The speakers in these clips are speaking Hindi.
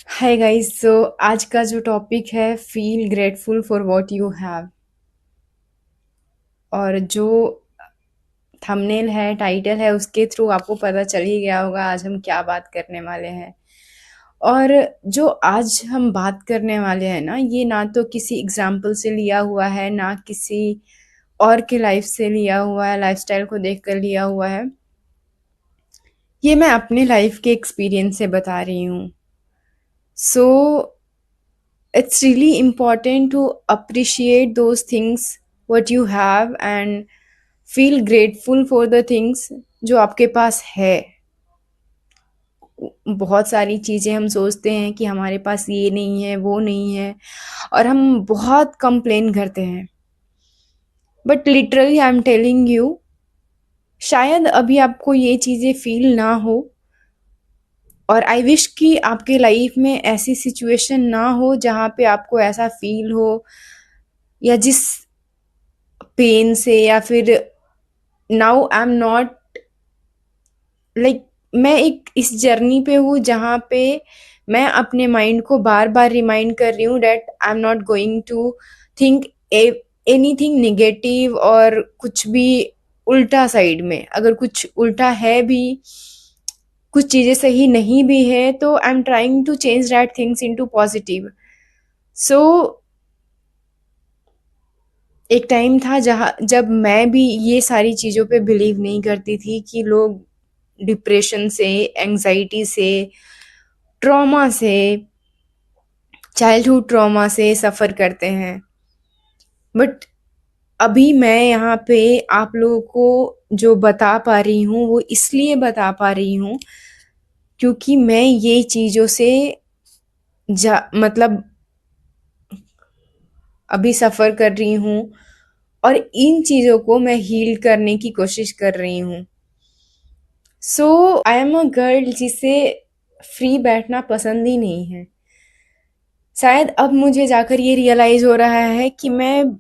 Hi guys. आज का जो टॉपिक है feel grateful for what you have. और जो थंबनेल है, टाइटल है, उसके थ्रू आपको पता चल ही गया होगा आज हम क्या बात करने वाले हैं। और जो आज हम बात करने वाले हैं ना, ये ना तो किसी एग्जाम्पल से लिया हुआ है, ना किसी और के लाइफ से लिया हुआ है, लाइफस्टाइल को देख कर लिया हुआ है। ये मैं अपने लाइफ के एक्सपीरियंस से बता रही हूँ। सो it's really important to appreciate those things what you have and feel grateful for the things जो आपके पास है। बहुत सारी चीज़ें हम सोचते हैं कि हमारे पास ये नहीं है, वो नहीं है, और हम बहुत कंप्लेन करते हैं। But literally I am telling you, शायद अभी आपको ये चीज़ें फील ना हो, और आई विश कि आपके लाइफ में ऐसी सिचुएशन ना हो जहाँ पे आपको ऐसा फील हो, या जिस पेन से, या फिर now I am not like, मैं एक इस जर्नी पे हूँ जहाँ पे मैं अपने माइंड को बार बार रिमाइंड कर रही हूँ that I am not going to think anything negative, और कुछ भी उल्टा साइड में, अगर कुछ उल्टा है भी, कुछ चीज़ें सही नहीं भी है, तो I am trying to change that things into positive. So एक टाइम था जहाँ जब मैं भी ये सारी चीज़ों पे बिलीव नहीं करती थी कि लोग डिप्रेशन से, एंजाइटी से, ट्रॉमा से, चाइल्डहुड ट्रॉमा से सफ़र करते हैं। बट अभी मैं यहाँ पे आप लोगों को जो बता पा रही हूँ वो इसलिए बता पा रही हूँ क्योंकि मैं ये चीज़ों से मतलब अभी सफ़र कर रही हूँ, और इन चीज़ों को मैं हील करने की कोशिश कर रही हूँ। So I am a girl जिसे फ्री बैठना पसंद ही नहीं है। शायद अब मुझे जाकर ये रियलाइज हो रहा है कि मैं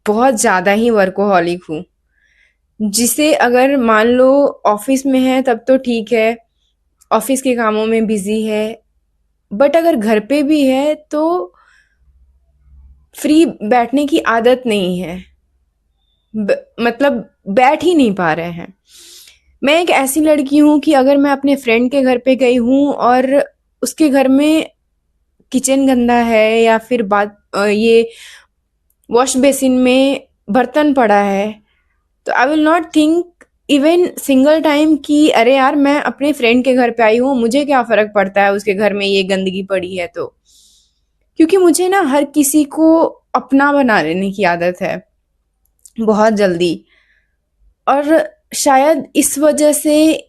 बहुत ज़्यादा ही वर्कोहॉलिक हूँ, जिसे अगर मान लो ऑफिस में है तब तो ठीक है, ऑफिस के कामों में बिजी है, बट अगर घर पे भी है तो फ्री बैठने की आदत नहीं है। मतलब बैठ ही नहीं पा रहे हैं। मैं एक ऐसी लड़की हूँ कि अगर मैं अपने फ्रेंड के घर पे गई हूँ और उसके घर में किचन गंदा है, या फिर ये वॉश बेसिन में बर्तन पड़ा है, तो आई will not think even single time कि अरे यार, मैं अपने फ्रेंड के घर पे आई हूँ, मुझे क्या फ़र्क पड़ता है उसके घर में ये गंदगी पड़ी है तो। क्योंकि मुझे ना हर किसी को अपना बना लेने की आदत है बहुत जल्दी, और शायद इस वजह से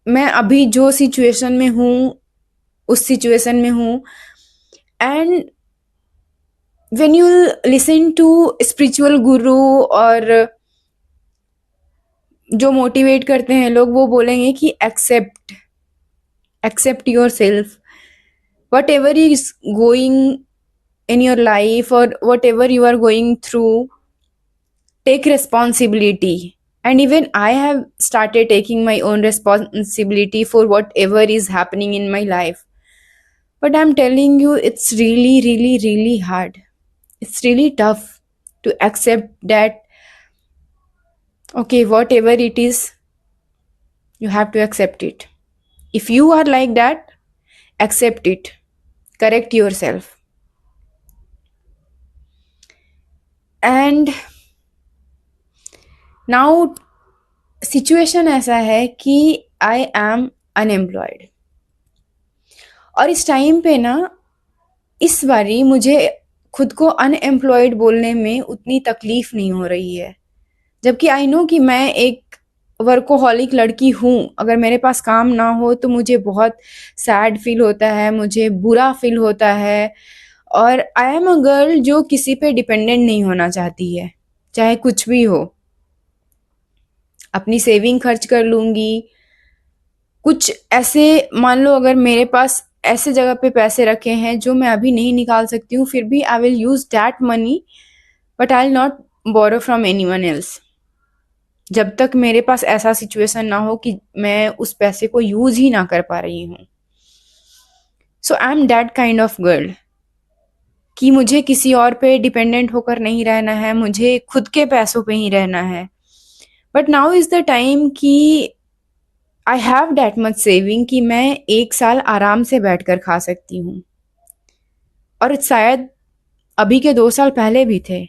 मैं अभी जो सिचुएशन में हूँ उस सिचुएशन में हूँ। And when you listen to spiritual guru, और जो मोटिवेट करते हैं लोग, वो बोलेंगे कि accept accept yourself, whatever is going in your life or whatever you are going through, take responsibility. And even I have started taking my own responsibility for whatever is happening in my life. But I'm telling you, it's really, really, really hard. It's really tough to accept that, okay, whatever it is, you have to accept it. If you are like that, accept it. Correct yourself. And now situation ऐसा है कि आई एम अनएम्प्लॉयड, और इस टाइम पे ना, इस बारी मुझे खुद को अनएम्प्लॉयड बोलने में उतनी तकलीफ नहीं हो रही है, जबकि आई नो कि मैं एक वर्कोहॉलिक लड़की हूँ। अगर मेरे पास काम ना हो तो मुझे बहुत सैड फील होता है, मुझे बुरा फील होता है। और आई एम अ गर्ल जो किसी पे डिपेंडेंट नहीं होना चाहती है, चाहे कुछ भी हो। अपनी सेविंग खर्च कर लूँगी। कुछ ऐसे, मान लो अगर मेरे पास ऐसे जगह पे पैसे रखे हैं जो मैं अभी नहीं निकाल सकती हूँ, फिर भी I will use that money, but I will not borrow from anyone else, जब तक मेरे पास ऐसा सिचुएशन ना हो कि मैं उस पैसे को यूज ही ना कर पा रही हूँ। So I am that kind of girl कि मुझे किसी और पे डिपेंडेंट होकर नहीं रहना है, मुझे खुद के पैसों पे ही रहना है। But now is the time कि I have that much saving कि मैं 1 साल आराम से बैठकर खा सकती हूँ। और शायद अभी के 2 साल पहले भी थे।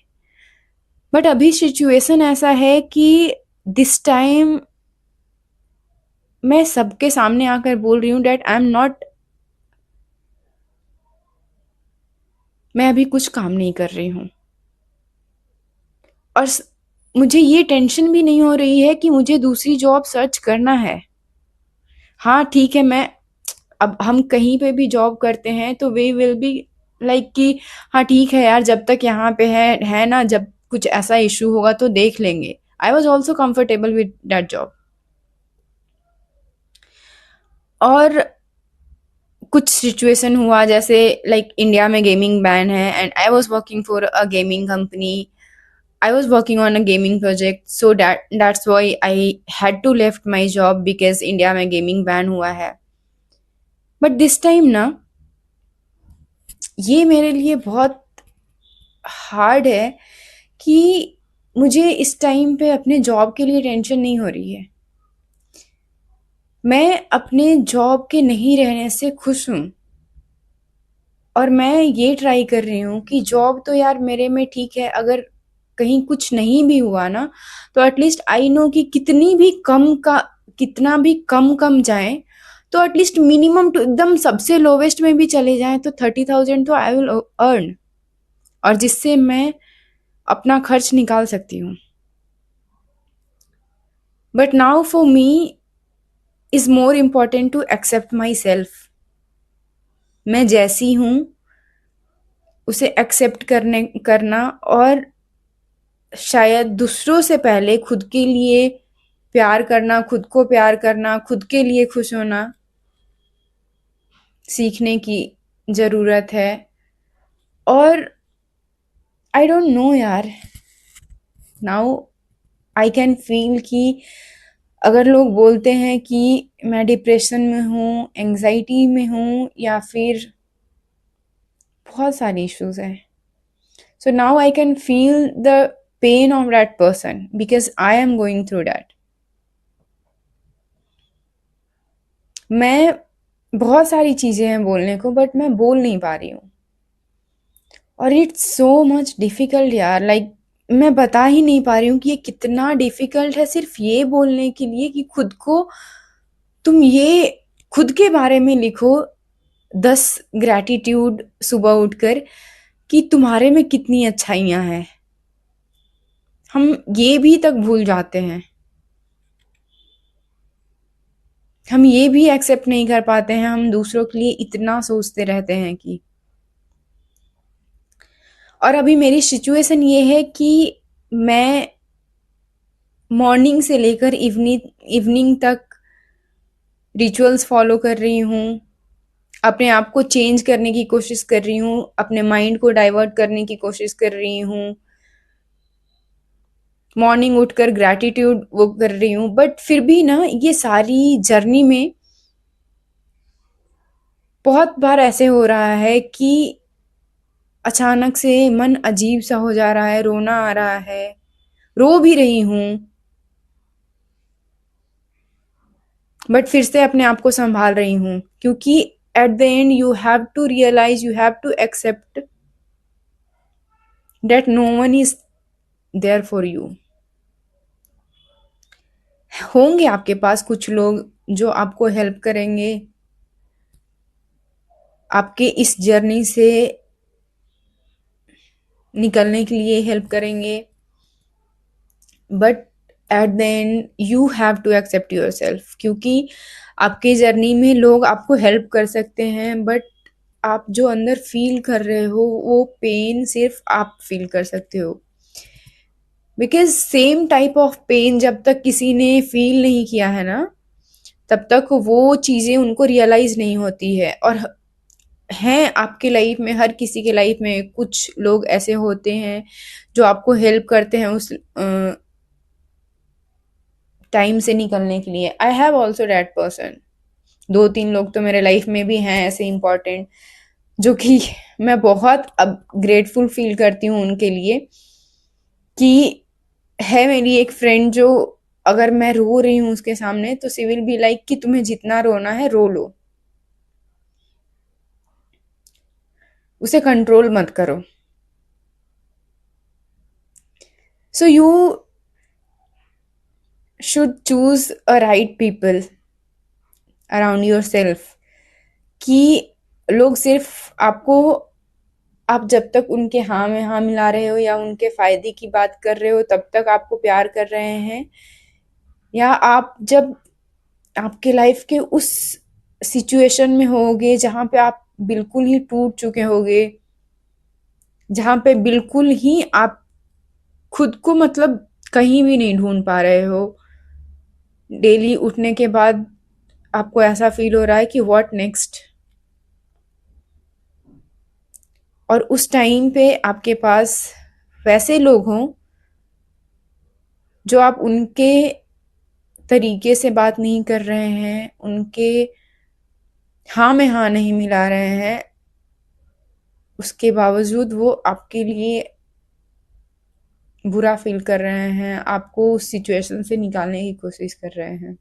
बट अभी सिचुएशन ऐसा है कि दिस टाइम मैं सबके सामने आकर बोल रही हूँ डेट आई एम नॉट, मैं अभी कुछ काम नहीं कर रही हूँ। और मुझे ये टेंशन भी नहीं हो रही है कि मुझे दूसरी जॉब सर्च करना है। हाँ ठीक है, मैं अब हम कहीं पे भी जॉब करते हैं तो वे विल बी लाइक कि हाँ ठीक है यार, जब तक यहाँ पे है ना, जब कुछ ऐसा इशू होगा तो देख लेंगे। I was also comfortable with that job. और कुछ सिचुएशन हुआ जैसे लाइक इंडिया में गेमिंग बैन है and I was working for a gaming company, I was working on a gaming project, so that's why I had to left my job because India में gaming ban हुआ है। But this time ना, ये मेरे लिए बहुत हार्ड है कि मुझे इस टाइम पे अपने जॉब के लिए टेंशन नहीं हो रही है। मैं अपने जॉब के नहीं रहने से खुश हूँ। और मैं ये ट्राई कर रही हूँ कि जॉब तो यार मेरे में ठीक है, अगर कहीं कुछ नहीं भी हुआ ना तो एटलीस्ट आई नो कि कितना भी कम जाए तो एटलीस्ट मिनिमम टू एकदम सबसे लोवेस्ट में भी चले जाए तो 30,000 तो आई विल अर्न, और जिससे मैं अपना खर्च निकाल सकती हूँ। But now for me is more important to accept myself. मैं जैसी हूँ उसे एक्सेप्ट करना, और शायद दूसरों से पहले खुद के लिए प्यार करना, खुद को प्यार करना, खुद के लिए खुश होना सीखने की ज़रूरत है। और आई डोंट नो यार, नाउ आई कैन फील कि अगर लोग बोलते हैं कि मैं डिप्रेशन में हूँ, एंजाइटी में हूँ, या फिर बहुत सारे इश्यूज हैं, so now I can feel the pain of that person because I am going through that. मैं बहुत सारी चीज़ें हैं बोलने को, बट मैं बोल नहीं पा रही हूँ। और इट्स सो मच डिफ़िकल्ट यार, लाइक मैं बता ही नहीं पा रही हूँ कि ये कितना डिफ़िकल्ट है सिर्फ ये बोलने के लिए कि तुम ये खुद के बारे में लिखो 10 ग्रैटिट्यूड सुबह उठकर कि तुम्हारे में कितनी अच्छाइयाँ हैं। हम ये भी तक भूल जाते हैं, हम ये भी एक्सेप्ट नहीं कर पाते हैं, हम दूसरों के लिए इतना सोचते रहते हैं कि। और अभी मेरी सिचुएशन ये है कि मैं मॉर्निंग से लेकर इवनिंग तक रिचुअल्स फॉलो कर रही हूँ, अपने आप को चेंज करने की कोशिश कर रही हूँ, अपने माइंड को डाइवर्ट करने की कोशिश कर रही हूँ, मॉर्निंग उठकर ग्रैटिट्यूड वो कर रही हूँ। बट फिर भी ना, ये सारी जर्नी में बहुत बार ऐसे हो रहा है कि अचानक से मन अजीब सा हो जा रहा है, रोना आ रहा है, रो भी रही हूँ, बट फिर से अपने आप को संभाल रही हूँ, क्योंकि at the end you have to realise, you have to accept that no one is there for you. होंगे आपके पास कुछ लोग जो आपको हेल्प करेंगे, आपके इस जर्नी से निकलने के लिए हेल्प करेंगे, but at the end you have to accept yourself, क्योंकि आपके जर्नी में लोग आपको हेल्प कर सकते हैं, बट आप जो अंदर फील कर रहे हो वो पेन सिर्फ आप फील कर सकते हो। Because same type of pain जब तक किसी ने फील नहीं किया है ना, तब तक वो चीज़ें उनको रियलाइज नहीं होती है। और हैं आपके लाइफ में, हर किसी के लाइफ में कुछ लोग ऐसे होते हैं जो आपको हेल्प करते हैं उस टाइम से निकलने के लिए। I have also that person 2-3 लोग तो मेरे लाइफ में भी हैं ऐसे इम्पोर्टेंट, जो कि मैं बहुत अब ग्रेटफुल फील करती हूँ उनके लिए, कि है मेरी एक फ्रेंड जो अगर मैं रो रही हूँ उसके सामने तो शी विल बी लाइक कि तुम्हें जितना रोना है रो लो, उसे कंट्रोल मत करो. So you should choose a right people around your self, कि लोग सिर्फ आपको, आप जब तक उनके हाँ में हाँ मिला रहे हो या उनके फायदे की बात कर रहे हो तब तक आपको प्यार कर रहे हैं, या आप जब आपके लाइफ के उस सिचुएशन में होगे जहां पे आप बिल्कुल ही टूट चुके होगे, जहां पे बिल्कुल ही आप खुद को मतलब कहीं भी नहीं ढूंढ पा रहे हो, डेली उठने के बाद आपको ऐसा फील हो रहा है कि व्हाट नेक्स्ट, और उस टाइम पे आपके पास वैसे लोग हों जो आप उनके तरीके से बात नहीं कर रहे हैं, उनके हाँ में हाँ नहीं मिला रहे हैं, उसके बावजूद वो आपके लिए बुरा फील कर रहे हैं, आपको उस सिचुएशन से निकालने की कोशिश कर रहे हैं.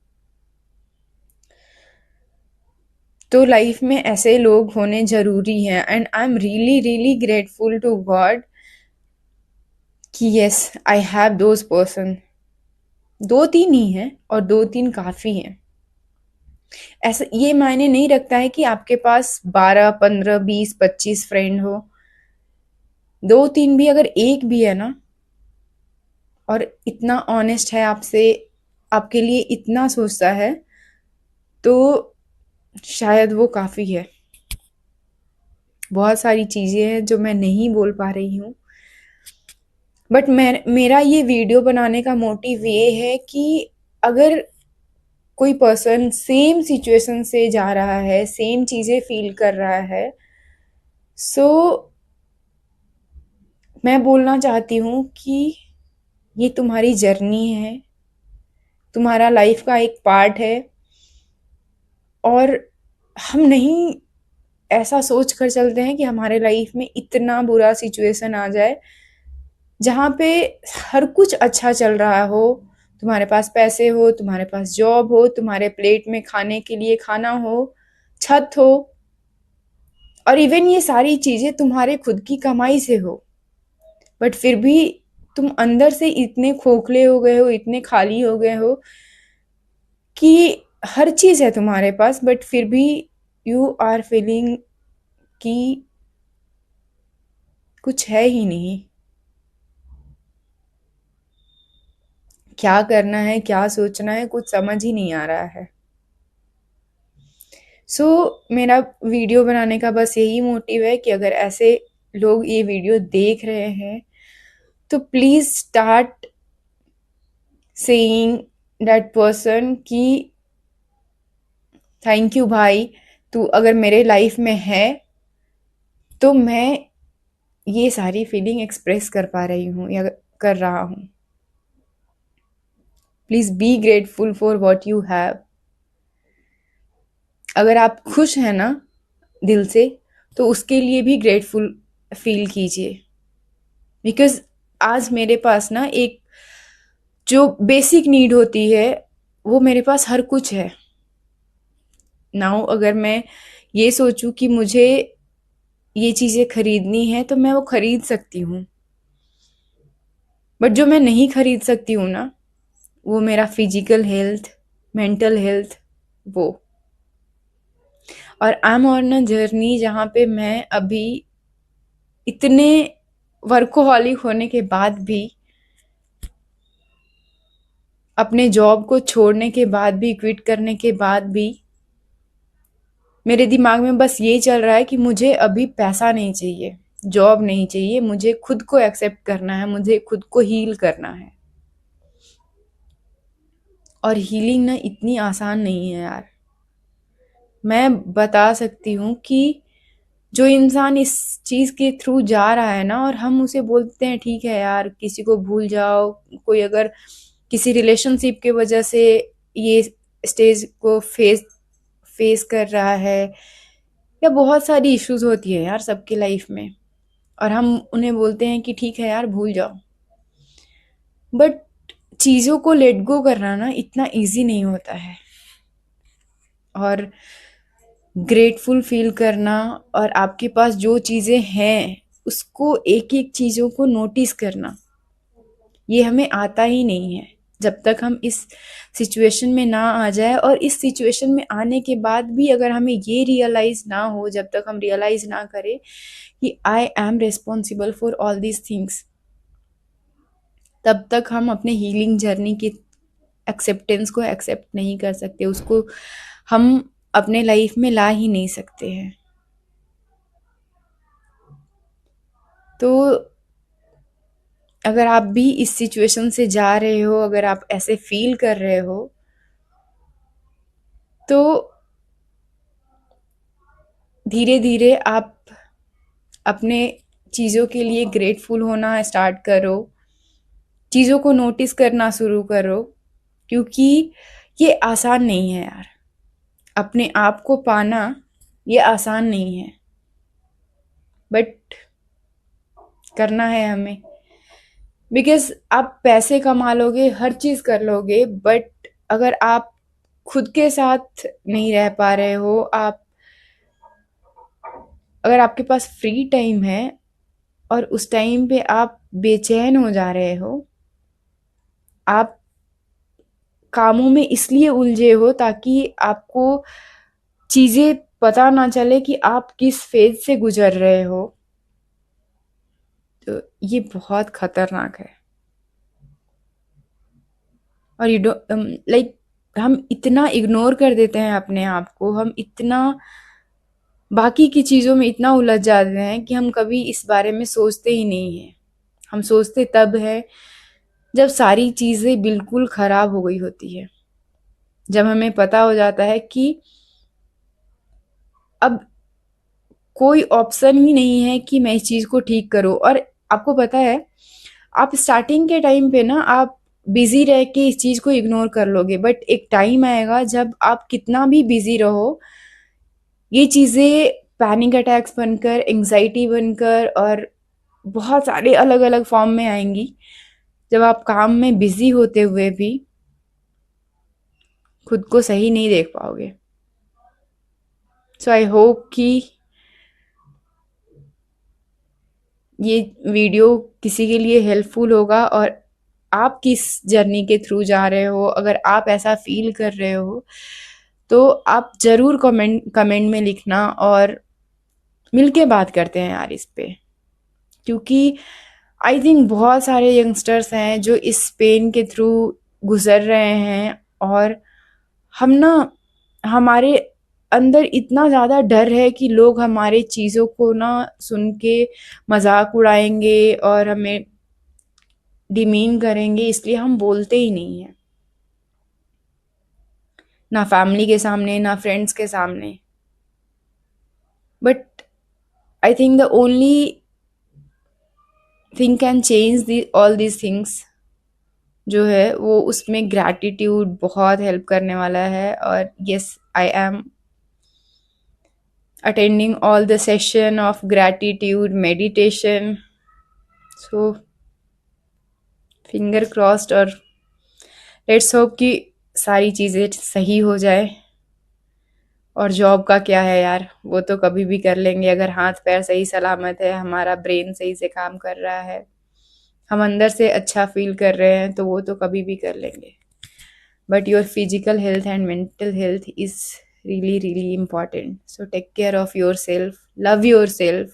तो लाइफ में ऐसे लोग होने जरूरी हैं, and I am really really grateful to God कि yes I have those person. 2-3 ही हैं और 2-3 काफी हैं. ऐसा ये मायने नहीं रखता है कि आपके पास 12, 15, 20, 25 फ्रेंड हो. 2-3 भी, अगर एक भी है ना और इतना ऑनेस्ट है आपसे, आपके लिए इतना सोचता है, तो शायद वो काफी है. बहुत सारी चीजें हैं जो मैं नहीं बोल पा रही हूँ, बट मेरा ये वीडियो बनाने का मोटिव ये है कि अगर कोई पर्सन सेम सिचुएशन से जा रहा है, सेम चीजें फील कर रहा है, सो मैं बोलना चाहती हूँ कि ये तुम्हारी जर्नी है, तुम्हारा लाइफ का एक पार्ट है, और हम नहीं ऐसा सोच कर चलते हैं कि हमारे लाइफ में इतना बुरा सिचुएशन आ जाए जहाँ पे हर कुछ अच्छा चल रहा हो, तुम्हारे पास पैसे हो, तुम्हारे पास जॉब हो, तुम्हारे प्लेट में खाने के लिए खाना हो, छत हो, और इवन ये सारी चीजें तुम्हारे खुद की कमाई से हो, बट फिर भी तुम अंदर से इतने खोखले हो गए हो, इतने खाली हो गए हो कि हर चीज है तुम्हारे पास बट फिर भी यू आर फीलिंग कि कुछ है ही नहीं. क्या करना है, क्या सोचना है, कुछ समझ ही नहीं आ रहा है. सो मेरा वीडियो बनाने का बस यही मोटिव है कि अगर ऐसे लोग ये वीडियो देख रहे हैं तो please start saying that person कि थैंक यू भाई, तू अगर मेरे लाइफ में है तो मैं ये सारी फीलिंग एक्सप्रेस कर पा रही हूँ या कर रहा हूँ. Please be grateful for what you have. अगर आप खुश हैं ना दिल से, तो उसके लिए भी ग्रेटफुल फील कीजिए, बिकॉज आज मेरे पास ना एक जो बेसिक नीड होती है वो मेरे पास हर कुछ है. नाउ अगर मैं ये सोचूं कि मुझे ये चीजें खरीदनी है तो मैं वो खरीद सकती हूँ, बट जो मैं नहीं खरीद सकती हूँ ना, वो मेरा फिजिकल हेल्थ, मेंटल हेल्थ, वो. और I am on a journey जहाँ पे मैं अभी इतने वर्कोहॉलिक होने के बाद भी, अपने जॉब को छोड़ने के बाद भी, क्विट करने के बाद भी, मेरे दिमाग में बस ये चल रहा है कि मुझे अभी पैसा नहीं चाहिए, जॉब नहीं चाहिए, मुझे खुद को एक्सेप्ट करना है, मुझे खुद को हील करना है. और हीलिंग ना इतनी आसान नहीं है यार. मैं बता सकती हूँ कि जो इंसान इस चीज के थ्रू जा रहा है ना, और हम उसे बोलते हैं ठीक है यार किसी को भूल जाओ, कोई अगर किसी रिलेशनशिप के वजह से ये स्टेज को फेस कर रहा है, या बहुत सारी इश्यूज होती है यार सबकी लाइफ में, और हम उन्हें बोलते हैं कि ठीक है यार भूल जाओ। बट चीज़ों को लेट गो करना ना इतना इजी नहीं होता है, और ग्रेटफुल फील करना, और आपके पास जो चीज़ें हैं उसको एक एक चीज़ों को नोटिस करना, ये हमें आता ही नहीं है जब तक हम इस सिचुएशन में ना आ जाए। और इस सिचुएशन में आने के बाद भी अगर हमें ये रियलाइज ना हो, जब तक हम रियलाइज ना करें कि I am responsible for all these things, तब तक हम अपने हीलिंग जर्नी की एक्सेप्टेंस को एक्सेप्ट नहीं कर सकते, उसको हम अपने लाइफ में ला ही नहीं सकते हैं। तो अगर आप भी इस सिचुएशन से जा रहे हो, अगर आप ऐसे फील कर रहे हो, तो धीरे धीरे आप अपने चीज़ों के लिए ग्रेटफुल होना स्टार्ट करो, चीज़ों को नोटिस करना शुरू करो, क्योंकि ये आसान नहीं है यार, अपने आप को पाना ये आसान नहीं है, बट करना है हमें। बिकॉज आप पैसे कमा लोगे, हर चीज़ कर लोगे, बट अगर आप खुद के साथ नहीं रह पा रहे हो, आप अगर आपके पास फ्री टाइम है और उस टाइम पे आप बेचैन हो जा रहे हो, आप कामों में इसलिए उलझे हो ताकि आपको चीज़ें पता ना चले कि आप किस फेज से गुजर रहे हो, तो ये बहुत खतरनाक है। और यू डो लाइक हम इतना इग्नोर कर देते हैं अपने आप को, हम इतना बाकी की चीज़ों में इतना उलझ जाते हैं कि हम कभी इस बारे में सोचते ही नहीं हैं। हम सोचते तब है जब सारी चीज़ें बिल्कुल खराब हो गई होती है, जब हमें पता हो जाता है कि अब कोई ऑप्शन ही नहीं है कि मैं इस चीज़ को ठीक करूं। और आपको पता है, आप स्टार्टिंग के टाइम पे ना आप बिजी रह के इस चीज़ को इग्नोर कर लोगे, बट एक टाइम आएगा जब आप कितना भी बिजी रहो, ये चीज़ें पैनिक अटैक्स बनकर, एंजाइटी बनकर, और बहुत सारे अलग अलग फॉर्म में आएंगी, जब आप काम में बिजी होते हुए भी खुद को सही नहीं देख पाओगे। सो आई होप कि ये वीडियो किसी के लिए हेल्पफुल होगा, और आप किस जर्नी के थ्रू जा रहे हो, अगर आप ऐसा फील कर रहे हो तो आप ज़रूर कमेंट में लिखना, और मिलके बात करते हैं यार इस पे। क्योंकि आई थिंक बहुत सारे यंगस्टर्स हैं जो इस पेन के थ्रू गुजर रहे हैं, और हम ना हमारे अंदर इतना ज़्यादा डर है कि लोग हमारे चीज़ों को ना सुन के मजाक उड़ाएंगे और हमें डिमीन करेंगे, इसलिए हम बोलते ही नहीं हैं, ना फैमिली के सामने ना फ्रेंड्स के सामने। But I think the only thing can change the all these things जो है वो, उसमें ग्रैटिट्यूड बहुत हेल्प करने वाला है। और yes, I am attending all the session of gratitude meditation, so finger crossed, और लेट्स होप कि सारी चीज़ें सही हो जाए। और जॉब का क्या है यार, वो तो कभी भी कर लेंगे, अगर हाथ पैर सही सलामत है, हमारा ब्रेन सही से काम कर रहा है, हम अंदर से अच्छा फील कर रहे हैं, तो वो तो कभी भी कर लेंगे। But your physical health and mental health is really really important, so take care of yourself, love yourself,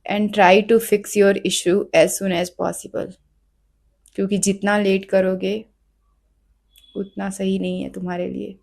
and try to fix your issue as soon as possible, क्योंकि जितना लेट करोगे उतना सही नहीं है तुम्हारे लिए।